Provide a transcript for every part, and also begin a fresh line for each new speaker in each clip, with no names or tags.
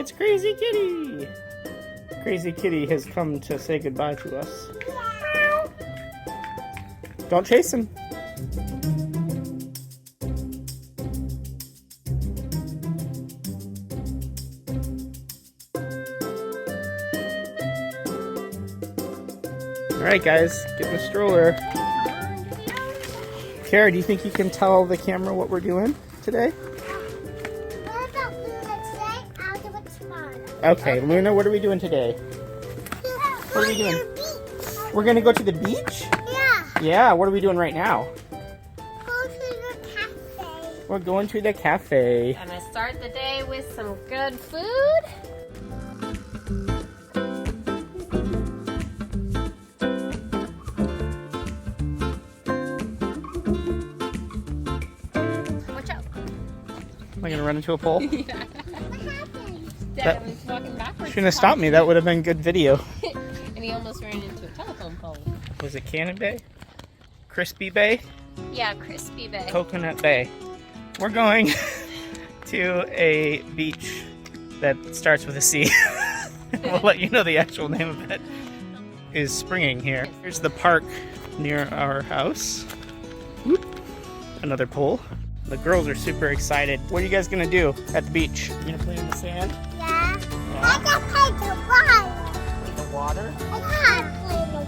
It's Crazy Kitty! Crazy Kitty has come to say goodbye to us. Don't chase him. Alright guys, get in the stroller. Kara, do you think you can tell the camera what we're doing today?
What about Luna today? I'll do it tomorrow.
Okay, Luna, what are we doing today? What are we doing? We're gonna go to the beach?
Yeah.
Yeah, what are we doing right now?
Go to the cafe.
We're going to the cafe.
I'm gonna start the day with some good food. Watch out.
Am I gonna run into a pole?
Yeah.
What happened?
That-
Dad was walking backwards.
Shouldn't have stopped me, that would have been good video.
And he almost ran into a telephone pole.
Was it Cannon Bay? Crispy Bay?
Yeah, Crispy Bay.
Coconut Bay. We're going to a beach that starts with a C. We'll let you know the actual name of it. Is springing here. Here's the park near our house. Whoop. Another pool. The girls are super excited. What are you guys gonna do at the beach? You gonna play in the sand?
Yeah.
Yeah.
I can play the water.
In the water?
I can't play the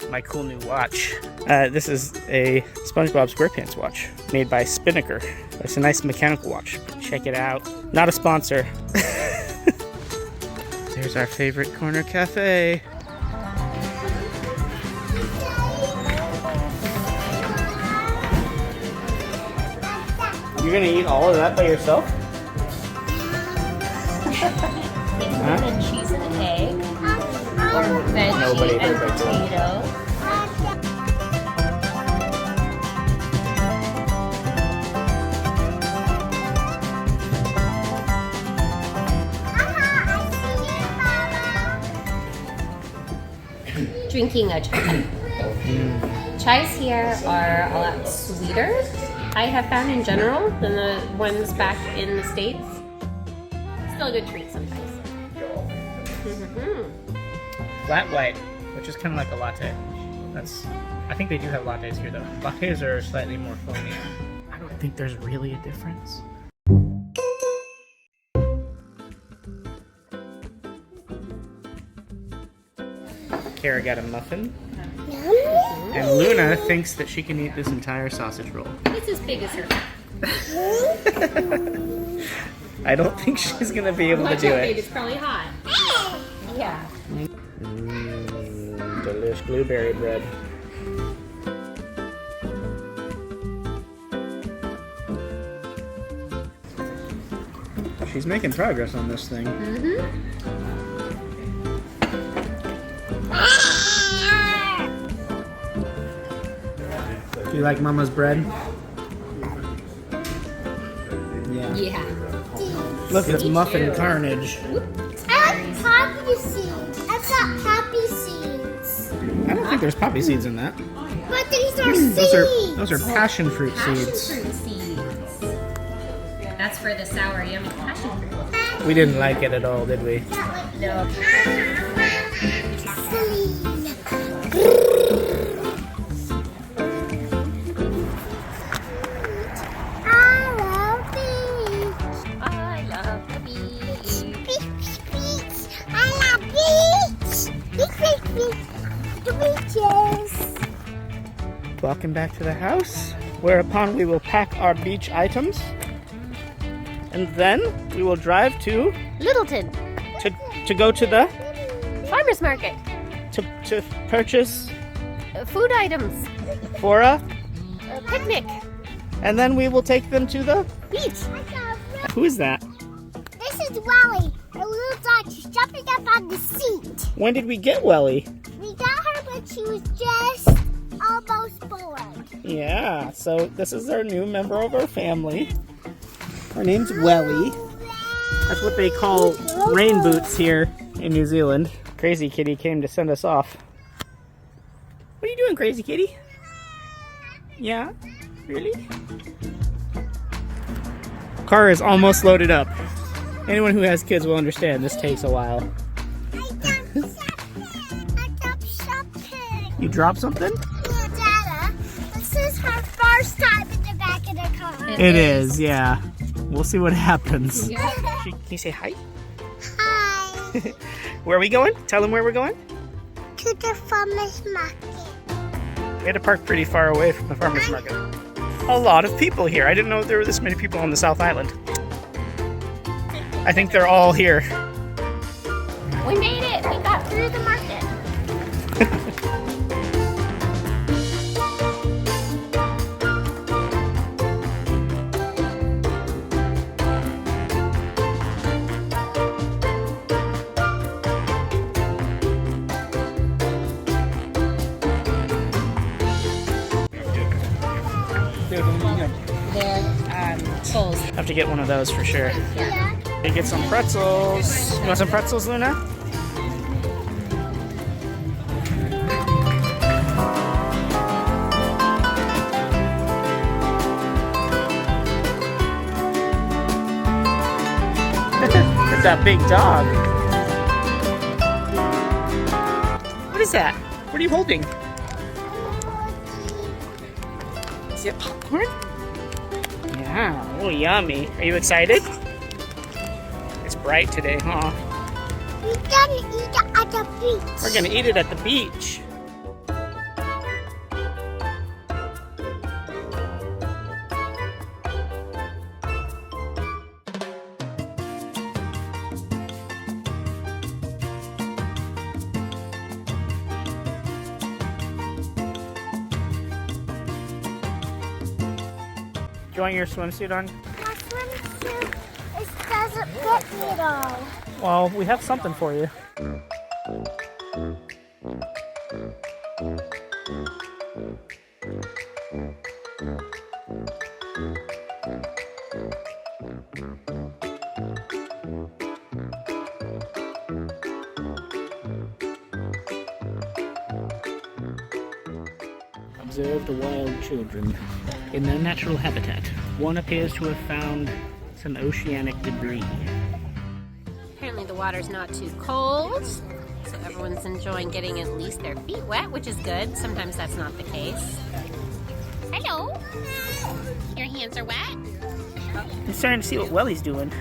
water.
My cool new watch. This is a SpongeBob SquarePants watch made by Spinnaker. It's a nice mechanical watch. Check it out. Not a sponsor. There's our favorite corner cafe. You're gonna eat all of that by yourself?
Huh? Cheese and egg, or veggie
Nobody
and
does that.
potato. Drinking a chai. Chais here are a lot sweeter, I have found in general, than the ones back in the States. Still a good treat sometimes.
Flat white, which is kind of like a latte. I think they do have lattes here though. Lattes are slightly more foamy. I don't think there's really a difference. Kara got a muffin. And Luna thinks that she can eat this entire sausage roll.
It's as big as her.
I don't think she's gonna be able to
Watch
do
out, babe,
it.
it's probably hot. Yeah.
Delish blueberry bread. She's making progress on this thing. Do you like Mama's bread? Yeah.
Yeah.
Look, it's muffin carnage.
I like poppy seeds. I've got poppy seeds.
I don't think there's poppy seeds in that.
But these are seeds.
Those are passion fruit
Passion
seeds.
fruit seeds. That's for the sour, yummy passion fruit.
We didn't like it at all, did we?
No. I love the beach.
Welcome back to the house, whereupon we will pack our beach items. And then we will drive to
Lyttelton
go to the
Farmers Market.
to purchase
Food items.
for a,
A picnic.
and then we will take them to the
Beach.
Who is that?
This is Wellie, a little dog. She's jumping up on the seat.
When did we get Wellie?
We got her when she was just almost born.
Yeah, so this is our new member of our family. Her name's Wellie. That's what they call rain boots here in New Zealand. Crazy Kitty came to send us off. What are you doing, Crazy Kitty? Yeah? Really? Car is almost loaded up. Anyone who has kids will understand this takes a while.
I dropped something.
You dropped something?
Yeah, Dada. This is her first time in the back of the car.
It is, yeah. We'll see what happens. Can you say hi?
Hi.
Where are we going? Tell them where we're going.
To the farmers market.
We had to park pretty far away from the farmers market. A lot of people here. I didn't know there were this many people on the South Island. I think they're all here.
We made it! We got through the market. They're tolls.
Have to get one of those for sure.
Yeah.
You get some pretzels. You want some pretzels, Luna? It's that big dog. What is that? What are you holding? Is it popcorn? Yeah, oh yummy. Are you excited? It's bright today, huh?
We're gonna eat it at the beach.
We're gonna eat it at the beach. Do you want your swimsuit on?
My swimsuit doesn't fit me at all.
Well, we have something for you. Observed wild children in their natural habitat. One appears to have found some oceanic debris.
Apparently the water's not too cold, so everyone's enjoying getting at least their feet wet, which is good. Sometimes that's not the case. Hello. Your hands are wet?
I'm starting to see what Wellie's doing.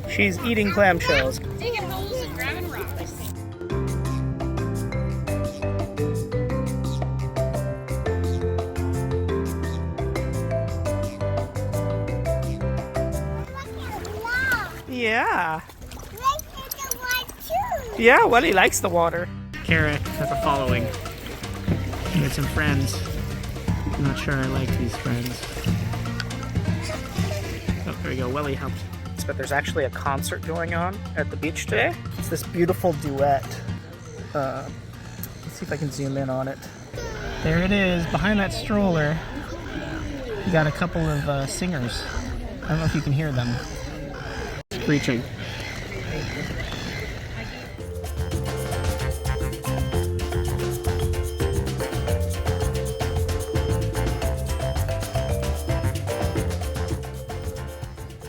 She's eating clamshells.
Digging holes and grabbing rocks.
Yeah.
Let's get the one too.
Yeah, Wellie likes the water. Kara has a following. He had some friends. I'm not sure I like these friends. Oh, there we go. Wellie helped. But there's actually a concert going on at the beach today. It's this beautiful duet. Let's see if I can zoom in on it. There it is, behind that stroller. You got a couple of singers. I don't know if you can hear them. Screeching.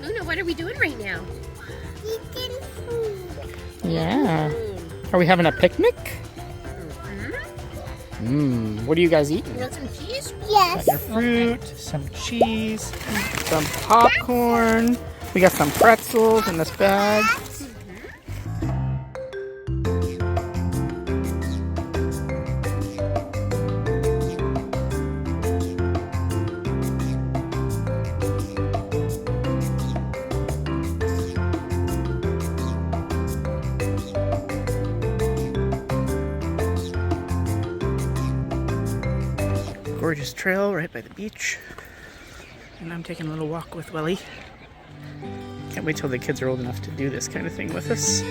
Luna, what are we doing right now?
Eating food.
Yeah. Are we having a picnic? What do you guys eat?
You want some cheese?
Yes.
Got your fruit, some cheese, some popcorn. We got some pretzels in this bag. Gorgeous trail right by the beach. And I'm taking a little walk with Wellie. Can't wait till the kids are old enough to do this kind of thing with us.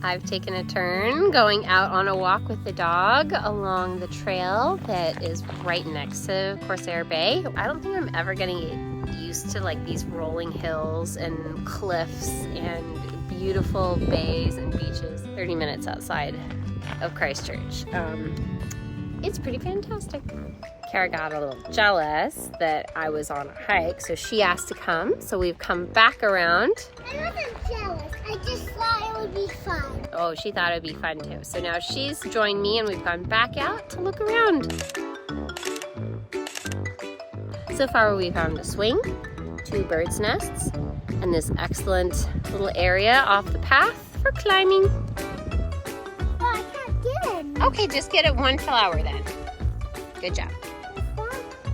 I've taken a turn going out on a walk with the dog along the trail that is right next to Corsair Bay. I don't think I'm ever going to get used used to like these rolling hills and cliffs and beautiful bays and beaches. 30 minutes outside of Christchurch. It's pretty fantastic. Kara got a little jealous that I was on a hike, so she asked to come. So we've come back around.
I wasn't jealous. I just thought it would be fun.
Oh, she thought it would be fun too. So now she's joined me and we've gone back out to look around. So far we found a swing, 2 bird's nests, and this excellent little area off the path for climbing.
Oh, I can't get it.
Okay, just get it 1 flower then. Good job.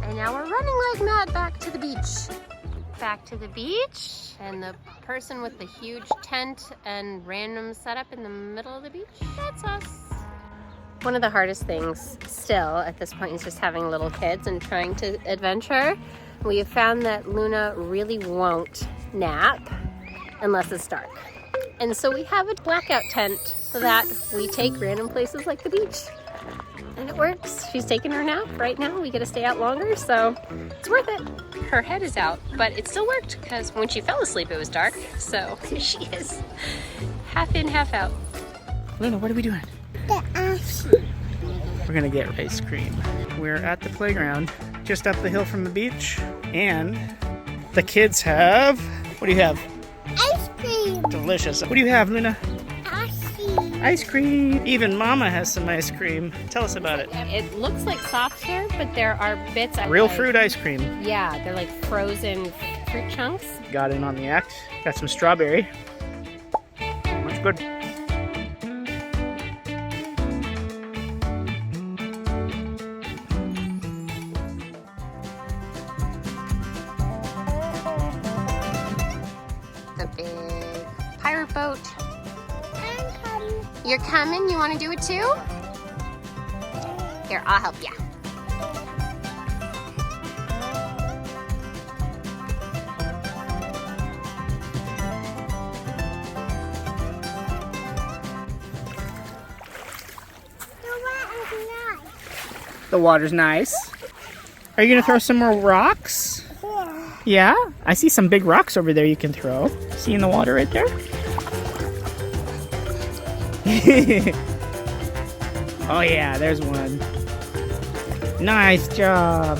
And now we're running like mad back to the beach. Back to the beach, and the person with the huge tent and random setup in the middle of the beach, that's us. One of the hardest things still at this point is just having little kids and trying to adventure. We have found that Luna really won't nap unless it's dark. And so we have a blackout tent so that we take random places like the beach. And it works. She's taking her nap right now. We get to stay out longer, so it's worth it. Her head is out, but it still worked because when she fell asleep, it was dark. So she is half in, half out.
Luna, what are we doing?
The ice.
We're gonna get ice cream. We're at the playground, just up the hill from the beach, and the kids have, what do you have?
Ice cream.
Delicious. What do you have, Luna?
Ice cream.
Ice cream. Even Mama has some ice cream. Tell us about it.
It looks like soft serve, but there are bits of
Real
like,
fruit ice cream.
Yeah, they're like frozen fruit chunks.
Got in on the act. Got some strawberry. Looks good.
The big pirate boat.
I'm coming.
You're coming? You want to do it too? Here, I'll help you.
The water's nice. Are you gonna throw some more rocks?
Yeah.
Yeah? I see some big rocks over there you can throw. See in the water right there? Oh yeah, there's one. Nice job.